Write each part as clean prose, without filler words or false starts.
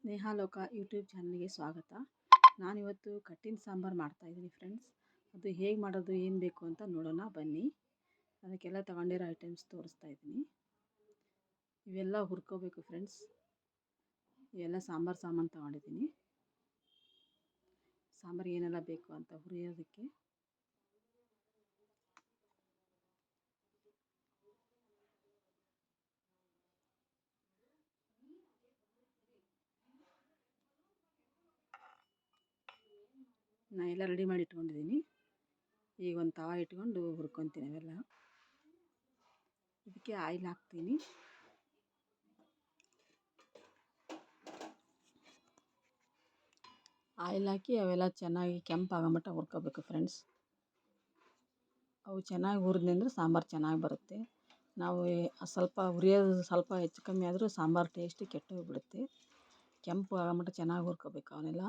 ಸ್ನೇಹಾಲೋಕ YouTube ಚಾನಲ್ಗೆ ಸ್ವಾಗತ. ನಾನಿವತ್ತು ಕಟ್ಟಿನ ಸಾಂಬಾರು ಮಾಡ್ತಾಯಿದ್ದೀನಿ ಫ್ರೆಂಡ್ಸ್. ಅದು ಹೇಗೆ ಮಾಡೋದು ಏನು ಬೇಕು ಅಂತ ನೋಡೋಣ ಬನ್ನಿ. ಅದಕ್ಕೆಲ್ಲ ತಗೊಂಡಿರೋ ಐಟಮ್ಸ್ ತೋರಿಸ್ತಾ ಇದ್ದೀನಿ. ಇವೆಲ್ಲ ಹುರ್ಕೋಬೇಕು ಫ್ರೆಂಡ್ಸ್. ಇವೆಲ್ಲ ಸಾಂಬಾರು ಸಾಮಾನು ತಗೊಂಡಿದ್ದೀನಿ. ಸಾಂಬಾರು ಏನೆಲ್ಲ ಬೇಕು ಅಂತ ಹುರಿಯೋದಕ್ಕೆ ನಾನು ಎಲ್ಲ ರೆಡಿ ಮಾಡಿ ಇಟ್ಕೊಂಡಿದ್ದೀನಿ. ಈಗ ಒಂದು ತವ ಇಟ್ಕೊಂಡು ಹುರ್ಕೊತೀನಿ ಅವೆಲ್ಲ. ಇದಕ್ಕೆ ಆಯಿಲ್ ಹಾಕ್ತೀನಿ. ಆಯಿಲ್ ಹಾಕಿ ಅವೆಲ್ಲ ಚೆನ್ನಾಗಿ ಕೆಂಪಾಗೋ ಮಟ್ಟ ಹುರ್ಕೋಬೇಕು ಫ್ರೆಂಡ್ಸ್. ಅವು ಚೆನ್ನಾಗಿ ಹುರಿದ್ನೆಂದ್ರೆ ಸಾಂಬಾರು ಚೆನ್ನಾಗಿ ಬರುತ್ತೆ. ನಾವು ಸ್ವಲ್ಪ ಹುರಿಯೋದು ಸ್ವಲ್ಪ ಹೆಚ್ಚು ಕಮ್ಮಿ ಆದರೂ ಸಾಂಬಾರು ಟೇಸ್ಟ್ ಕೆಟ್ಟೋಗ್ಬಿಡುತ್ತೆ. ಕೆಂಪು ಆಗೋ ಮಟ್ಟ ಚೆನ್ನಾಗಿ ಹುರ್ಕೋಬೇಕು ಅವನ್ನೆಲ್ಲ.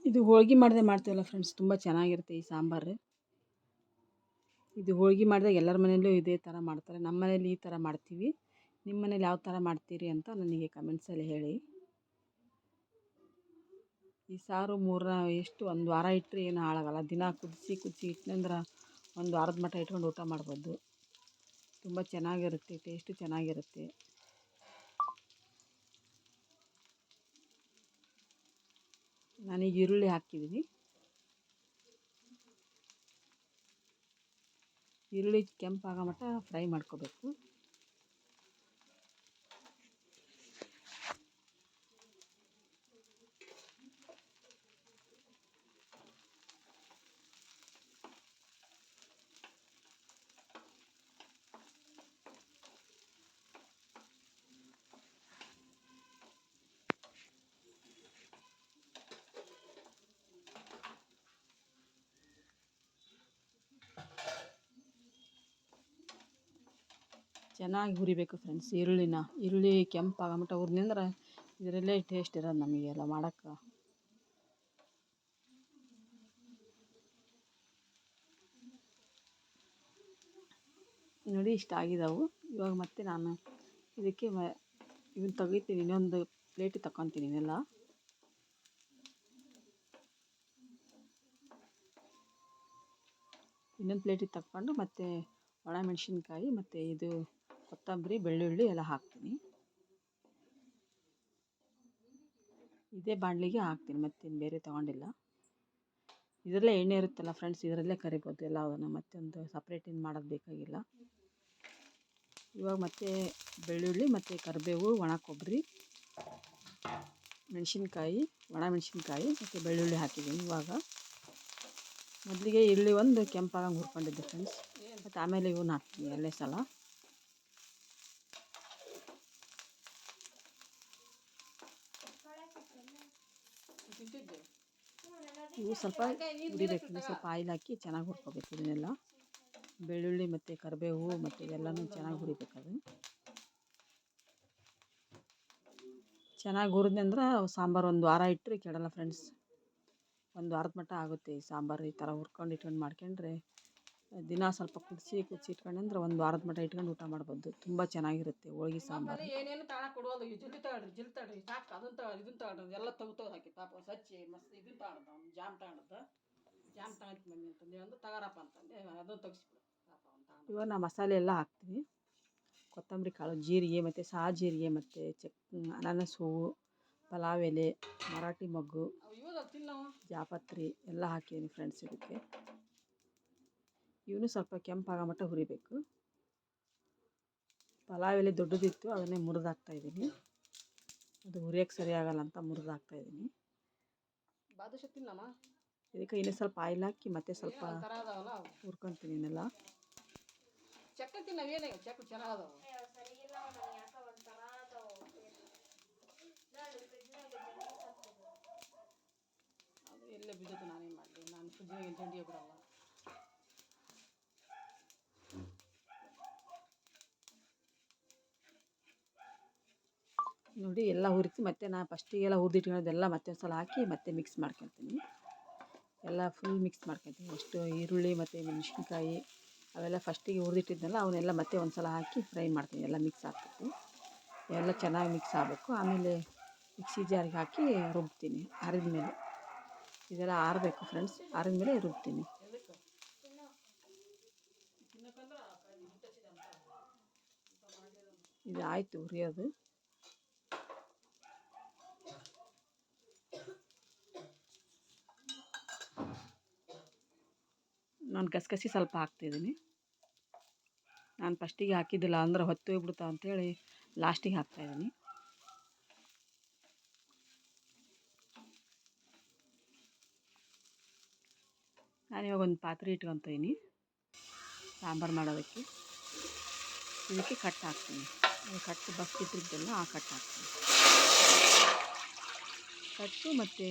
ಇದು ಹೋಳ್ಗೆ ಮಾಡದೆ ಮಾಡ್ತೀವಲ್ಲ ಫ್ರೆಂಡ್ಸ್, ತುಂಬ ಚೆನ್ನಾಗಿರುತ್ತೆ ಈ ಸಾಂಬಾರು. ಇದು ಹೋಳ್ಗೆ ಮಾಡಿದಾಗ ಎಲ್ಲರ ಮನೆಯಲ್ಲೂ ಇದೇ ಥರ ಮಾಡ್ತಾರೆ. ನಮ್ಮ ಮನೇಲಿ ಈ ಥರ ಮಾಡ್ತೀವಿ. ನಿಮ್ಮ ಮನೇಲಿ ಯಾವ ಥರ ಮಾಡ್ತೀರಿ ಅಂತ ನನಗೆ ಕಮೆಂಟ್ಸಲ್ಲಿ ಹೇಳಿ. ಈ ಸಾರು ಒಂದು ವಾರ ಇಟ್ಟರೆ ಏನು ಹಾಳಾಗಲ್ಲ. ದಿನ ಕುದಿಸಿ ಇಟ್ಟನಂದ್ರೆ ಒಂದು ವಾರದ ಮಟ್ಟ ಇಟ್ಕೊಂಡು ಊಟ ಮಾಡ್ಬೋದು. ತುಂಬ ಚೆನ್ನಾಗಿರುತ್ತೆ, ಟೇಸ್ಟು ಚೆನ್ನಾಗಿರುತ್ತೆ. ನಾನೀಗ ಈರುಳ್ಳಿ ಹಾಕಿದ್ದೀನಿ. ಈರುಳ್ಳಿ ಕೆಂಪಾಗೋ ಮಟ್ಟ ಫ್ರೈ ಮಾಡ್ಕೋಬೇಕು. ಚೆನ್ನಾಗಿ ಹುರಿಬೇಕು ಫ್ರೆಂಡ್ಸ್ ಈರುಳ್ಳಿನ. ಈರುಳ್ಳಿ ಕೆಂಪಾಗೋ ಮಟ್ಟ ಹುರಿದ್ನಂದ್ರೆ ಇದರಲ್ಲೇ ಟೇಸ್ಟ್ ಇರೋದು ನಮಗೆಲ್ಲ ಮಾಡೋಕ್ಕೆ. ನೋಡಿ ಇಷ್ಟ ಆಗಿದ್ದಾವೆ. ಇವಾಗ ಮತ್ತೆ ನಾನು ಇದಕ್ಕೆ ಇವನ್ನ ತೆಗಿತೀನಿ. ಇನ್ನೊಂದು ಪ್ಲೇಟಿಗೆ ತಗೊತೀನಿ ಇವನ್ನೆಲ್ಲ. ಇನ್ನೊಂದು ಪ್ಲೇಟಿಗೆ ತಗೊಂಡು ಮತ್ತೆ ಒಣಮೆಣಸಿನ್ಕಾಯಿ ಮತ್ತು ಇದು ಕೊತ್ತಂಬರಿ, ಬೆಳ್ಳುಳ್ಳಿ ಎಲ್ಲ ಹಾಕ್ತೀನಿ. ಇದೇ ಬಾಣಲಿಗೆ ಹಾಕ್ತೀನಿ, ಮತ್ತೇನು ಬೇರೆ ತೊಗೊಂಡಿಲ್ಲ. ಇದರಲ್ಲೇ ಎಣ್ಣೆ ಇರುತ್ತಲ್ಲ ಫ್ರೆಂಡ್ಸ್, ಇದರಲ್ಲೇ ಕರಿಬೋದು ಎಲ್ಲವನ್ನು. ಮತ್ತೊಂದು ಸಪ್ರೇಟ್ ಏನು ಮಾಡೋದು ಬೇಕಾಗಿಲ್ಲ. ಇವಾಗ ಮತ್ತೆ ಬೆಳ್ಳುಳ್ಳಿ ಮತ್ತು ಕರಿಬೇವು, ಒಣ ಕೊಬ್ಬರಿ, ಮೆಣಸಿನ್ಕಾಯಿ, ಒಣ ಮೆಣಸಿನ್ಕಾಯಿ ಮತ್ತು ಬೆಳ್ಳುಳ್ಳಿ ಹಾಕಿದ್ದೀನಿ. ಇವಾಗ ಮೊದಲಿಗೆ ಈರುಳ್ಳಿ ಒಂದು ಕೆಂಪಾಗಂಗೆ ಹುರ್ಕೊಂಡಿದ್ದೆ ಫ್ರೆಂಡ್ಸ್. ಮತ್ತು ಆಮೇಲೆ ಇವನ್ನ ಹಾಕ್ತೀನಿ ಎರಡನೇ ಸಲ. ಇವು ಸ್ವಲ್ಪ ಹುರಿಬೇಕು. ಸ್ವಲ್ಪ ಆಯಿಲ್ ಹಾಕಿ ಚೆನ್ನಾಗಿ ಹುರ್ಕೋಬೇಕು ಇದನ್ನೆಲ್ಲ. ಬೆಳ್ಳುಳ್ಳಿ ಮತ್ತು ಕರಿಬೇವು ಮತ್ತು ಇವೆಲ್ಲನೂ ಚೆನ್ನಾಗಿ ಹುರಿಬೇಕು. ಅದು ಚೆನ್ನಾಗಿ ಹುರಿದ್ನಂದ್ರೆ ಸಾಂಬಾರು ಒಂದು ವಾರ ಇಟ್ಟರೆ ಕೆಡಲ್ಲ ಫ್ರೆಂಡ್ಸ್. ಒಂದು ವಾರದ ಮಟ್ಟ ಆಗುತ್ತೆ ಈ ಸಾಂಬಾರು. ಈ ಥರ ಹುರ್ಕೊಂಡು ಇಟ್ಕೊಂಡು ಮಾಡ್ಕೊಂಡ್ರೆ ದಿನ ಸ್ವಲ್ಪ ಕುದಿಸಿ ಇಟ್ಕೊಂಡ್ರೆ ಒಂದು ವಾರದ ಮಟ್ಟ ಇಟ್ಕೊಂಡು ಊಟ ಮಾಡ್ಬೋದು. ತುಂಬ ಚೆನ್ನಾಗಿರುತ್ತೆ ಹೋಳ್ಗೆ ಸಾಂಬಾರು. ಏನೇನು ತಾಣ ಕೊಡುವಲ್ಲ, ಜಲ್ದಿ ತಗೊಳ್ರಿ ಸಾಕು. ಇದನ್ನ ತಗೊಳ್ರಿ, ಎಲ್ಲ ತೆಗ್ದು ಹಾಕಿ ಪಾಪ ಸಚ್ಚಿ ಮಸ್ತ್. ಇದನ್ನ ತಗೊಂಡು ಜಾಮ್ ತಗೊಂಡು ಮಮ್ಮಿ ಅಂತಂದು ಒಂದು ತಗಾರಪ್ಪ ಅಂತಂದೆ. ಅದನ್ನು ತೆಗಿಸ್ಬಿಡು ಪಾಪ ಅಂತ. ಇವಾಗ ನಾ ಮಸಾಲೆ ಎಲ್ಲ ಹಾಕ್ತೀನಿ. ಕೊತ್ತಂಬರಿ ಕಾಳು, ಜೀರಿಗೆ ಮತ್ತು ಸಾಜೀರಿಗೆ ಮತ್ತು ಅನಾನಸ್ ಹೂವು, ಪಲಾವ್ ಎಲೆ, ಮರಾಠಿ ಮೊಗ್ಗು, ಜಾಪತ್ರೆ ಎಲ್ಲ ಹಾಕಿದ್ದೀನಿ ಫ್ರೆಂಡ್ಸ್. ಇದಕ್ಕೆ ಇವನು ಸ್ವಲ್ಪ ಕೆಂಪಾಗೋ ಮಟ್ಟ ಹುರಿಬೇಕು. ಪಲಾವ್ ಎಲೆ ದೊಡ್ಡದಿತ್ತು, ಅದನ್ನೇ ಮುರಿದು ಹಾಕ್ತಾಯಿದ್ದೀನಿ. ಅದು ಹುರಿಯೋಕ್ಕೆ ಸರಿ ಆಗಲ್ಲ ಅಂತ ಮುರಿದು ಹಾಕ್ತಾಯಿದ್ದೀನಿ. ಇದಕ್ಕೆ ಇನ್ನೂ ಸ್ವಲ್ಪ ಆಯಿಲ್ ಹಾಕಿ ಮತ್ತೆ ಸ್ವಲ್ಪ ಹುರ್ಕೊತೀನಿ ಇನ್ನೆಲ್ಲ. ಎಲ್ಲೇ ಬಿದ್ದದ್ದು ನಾನೇನು ಮಾಡಲಿ, ನಾನು ಫ್ರಿಜ್ಜಿನಾಗ ಜಂಡಿಗೆ ಬಿಡಲ್ಲ. ನೋಡಿ ಎಲ್ಲ ಹುರಿತು ಮತ್ತೆ ನಾನು ಫಸ್ಟಿಗೆಲ್ಲ ಹುರಿದಿಟ್ಕೊಳ್ಳೋದೆಲ್ಲ ಮತ್ತೆ ಒಂದು ಸಲ ಹಾಕಿ ಮತ್ತೆ ಮಿಕ್ಸ್ ಮಾಡ್ಕೊತೀನಿ. ಎಲ್ಲ ಫುಲ್ ಮಿಕ್ಸ್ ಮಾಡ್ಕೊತೀನಿ. ಅಷ್ಟು ಈರುಳ್ಳಿ ಮತ್ತು ಮೆಣಸಿನ್ಕಾಯಿ ಅವೆಲ್ಲ ಫಸ್ಟಿಗೆ ಹುರಿದಿಟ್ಟಿದ್ನಲ್ಲ ಅವನ್ನೆಲ್ಲ ಮತ್ತೆ ಒಂದು ಸಲ ಹಾಕಿ ಫ್ರೈ ಮಾಡ್ತೀನಿ. ಎಲ್ಲ ಮಿಕ್ಸ್ ಆಗ್ತೈತಿ. ಎಲ್ಲ ಚೆನ್ನಾಗಿ ಮಿಕ್ಸ್ ಆಗಬೇಕು. ಆಮೇಲೆ ಮಿಕ್ಸಿ ಜಾರಿಗೆ ಹಾಕಿ ರುಬ್ತೀನಿ. ಆರಿದ ಮೇಲೆ ಇದೆಲ್ಲ ಆರಬೇಕು ಫ್ರೆಂಡ್ಸ್. ಆರಿದ ಮೇಲೆ ರುಬ್ತೀನಿ. ಇದು ಆಯಿತು ಹುರಿಯೋದು. ನಾನು ಗಸಗಸೆ ಸ್ವಲ್ಪ ಹಾಕ್ತಿದ್ದೀನಿ. ನಾನು ಫಸ್ಟಿಗೆ ಹಾಕಿದ್ದಿಲ್ಲ, ಅಂದ್ರೆ ಹೊತ್ತು ಹೋಗ್ಬಿಡ್ತಾವೆ ಅಂಥೇಳಿ ಲಾಸ್ಟಿಗೆ ಹಾಕ್ತಾಯಿದ್ದೀನಿ. ನಾನಿವಾಗ ಒಂದು ಪಾತ್ರೆ ಇಟ್ಕೊತೀನಿ ಸಾಂಬಾರು ಮಾಡೋದಕ್ಕೆ. ಇದಕ್ಕೆ ಕಟ್ಟು ಹಾಕ್ತೀನಿ. ಕಟ್ಟು ಬಸ್ಕಿಟ್ಟಿದ್ದೆಲ್ಲ ಆ ಕಟ್ಟು ಹಾಕ್ತೀನಿ. ಕಟ್ಟು ಮತ್ತು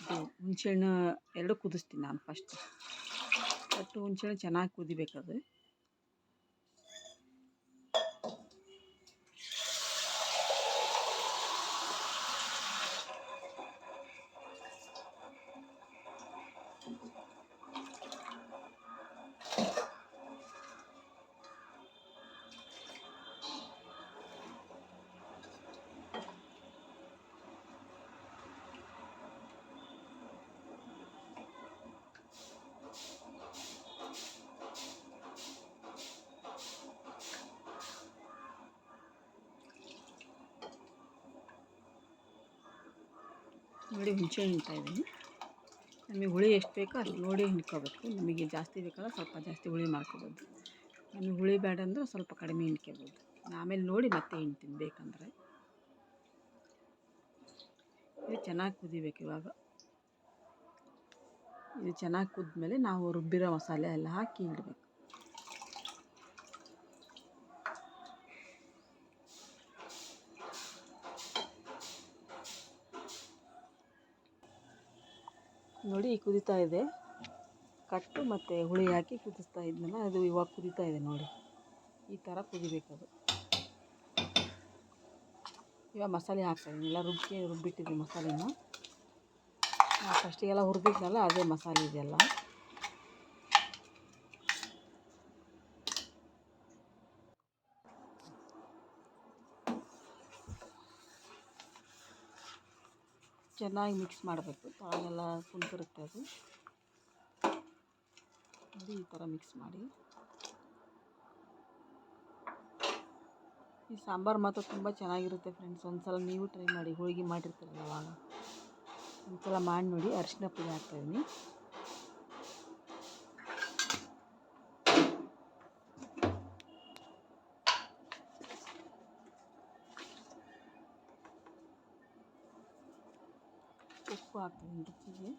ಇದು ಹುಣಸೆಹಣ್ಣು ಎರಡು ಕುದಿಸ್ತೀನಿ ನಾನು ಫಸ್ಟ್. ಕಟ್ಟು ಹುಣಸೆಹಣ್ಣು ಚೆನ್ನಾಗಿ ಕುದಿಬೇಕದು. ನೋಡಿ ಹುಣಸೆಹಣ್ಣು ಹಿಂಡ್ತಾಯಿದ್ದೀನಿ. ನಮಗೆ ಹುಳಿ ಎಷ್ಟು ಬೇಕೋ ಅಷ್ಟು ನೋಡಿ ಹಿಂಡ್ಕೋಬೇಕು. ನಿಮಗೆ ಜಾಸ್ತಿ ಬೇಕಂದ್ರೆ ಸ್ವಲ್ಪ ಜಾಸ್ತಿ ಹುಳಿ ಮಾಡ್ಕೊಬೋದು. ನಮಗೆ ಹುಳಿ ಬೇಡ ಅಂದ್ರೆ ಸ್ವಲ್ಪ ಕಡಿಮೆ ಹಿಂಡ್ಕೋಬೋದು. ಆಮೇಲೆ ನೋಡಿ ಮತ್ತೆ ಹಿಂಡ್ತೀನಿ ಬೇಕಂದರೆ. ಇದು ಚೆನ್ನಾಗಿ ಕುದಿಬೇಕು. ಇವಾಗ ಇದು ಚೆನ್ನಾಗಿ ಕುದ್ಮೇಲೆ ನಾವು ರುಬ್ಬಿರೋ ಮಸಾಲೆ ಎಲ್ಲ ಹಾಕಿ ಇಡಬೇಕು. ನೋಡಿ ಕುದೀತಾ ಇದೆ. ಕಟ್ಟು ಮತ್ತು ಹುಳಿ ಹಾಕಿ ಕುದಿಸ್ತಾ ಇದ್ನಲ್ಲ, ಅದು ಇವಾಗ ಕುದೀತಾ ಇದೆ ನೋಡಿ. ಈ ಥರ ಕುದಿಬೇಕದು. ಇವಾಗ ಮಸಾಲೆ ಹಾಕ್ತಾಯಿದ್ದೀನಿ. ಎಲ್ಲ ರುಬ್ಬಿಟ್ಟಿದ್ದೆ ಮಸಾಲೆನ. ಫಸ್ಟಿಗೆಲ್ಲ ಹುರಿದಿದ್ನಲ್ಲ ಅದೇ ಮಸಾಲೆ ಇದೆಲ್ಲ. ಚೆನ್ನಾಗಿ ಮಿಕ್ಸ್ ಮಾಡಬೇಕು. ತಳಗೆಲ್ಲ ಕುಂತಿರುತ್ತೆ ಅದು. ನೋಡಿ ಈ ಥರ ಮಿಕ್ಸ್ ಮಾಡಿ. ಈ ಸಾಂಬಾರು ಮಾತ್ರ ತುಂಬ ಚೆನ್ನಾಗಿರುತ್ತೆ ಫ್ರೆಂಡ್ಸ್. ಒಂದು ಸಲ ನೀವು ಟ್ರೈ ಮಾಡಿ. ಹೋಳಿಗೆ ಮಾಡಿರ್ತೀರಲ್ಲ ಅವಾಗ ಒಂದು ಸಲ ಮಾಡಿ ನೋಡಿ. ಅರಿಶಿನ ಪುಡಿ ಹಾಕ್ತಾಯಿದ್ದೀನಿ. ಉಪ್ಪು ಹಾಕ್ತೀನಿ ರುಚಿಗೆ.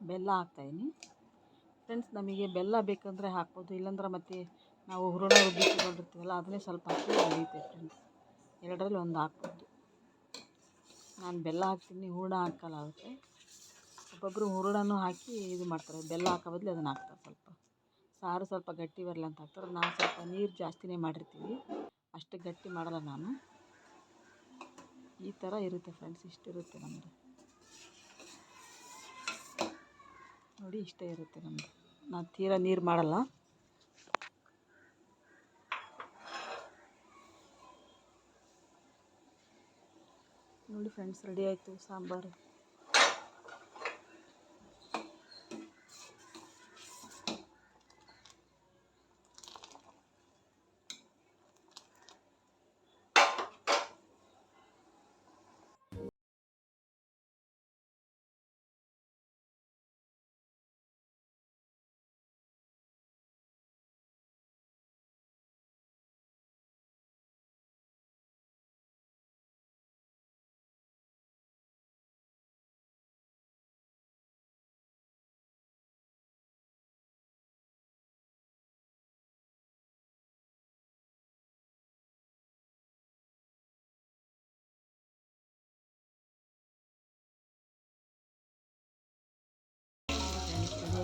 ಬೆಲ್ಲ ಹಾಕ್ತಾಯಿದ್ದೀನಿ ಫ್ರೆಂಡ್ಸ್. ನಮಗೆ ಬೆಲ್ಲ ಬೇಕಂದರೆ ಹಾಕ್ಬೋದು, ಇಲ್ಲಾಂದ್ರೆ ಮತ್ತು ನಾವು ಹೂರಣ ರುಬ್ಬಿಟ್ಕೊಂಡಿರ್ತೀವಲ್ಲ ಅದನ್ನೇ ಸ್ವಲ್ಪ ಹಾಕಿ ಉಳಿಯುತ್ತೆ ಫ್ರೆಂಡ್ಸ್. ಎರಡರಲ್ಲಿ ಒಂದು ಹಾಕ್ಬೋದು. ನಾನು ಬೆಲ್ಲ ಹಾಕ್ತೀನಿ, ಹೂರಣ ಹಾಕಲ್ಲ ಅದಕ್ಕೆ. ಒಬ್ಬೊಬ್ಬರು ಹೂರಣನೂ ಹಾಕಿ ಇದು ಮಾಡ್ತಾರೆ. ಬೆಲ್ಲ ಹಾಕೋ ಬದಲು ಅದನ್ನು ಹಾಕ್ತಾರೆ. ಸಾರು ಸ್ವಲ್ಪ ಗಟ್ಟಿ ಬರಲ್ಲ ಅಂತ ಹಾಕ್ತಾರೆ. ನಾವು ಸ್ವಲ್ಪ ನೀರು ಜಾಸ್ತಿನೇ ಮಾಡಿರ್ತೀವಿ, ಅಷ್ಟು ಗಟ್ಟಿ ಮಾಡಲ್ಲ ನಾನು. ಈ ಥರ ಇರುತ್ತೆ ಫ್ರೆಂಡ್ಸ್. ಇಷ್ಟಿರುತ್ತೆ ನಮ್ಮದು. ನೋಡಿ ಇಷ್ಟೇ ಇರುತ್ತೆ ನಮ್ಮದು. ನಾನು ತೀರಾ ನೀರು ಮಾಡಲ್ಲ. ನೋಡಿ ಫ್ರೆಂಡ್ಸ್, ರೆಡಿ ಆಯಿತು ಸಾಂಬಾರು.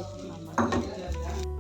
ಕಟ್ಟಿನ ಸಾಂಬಾರು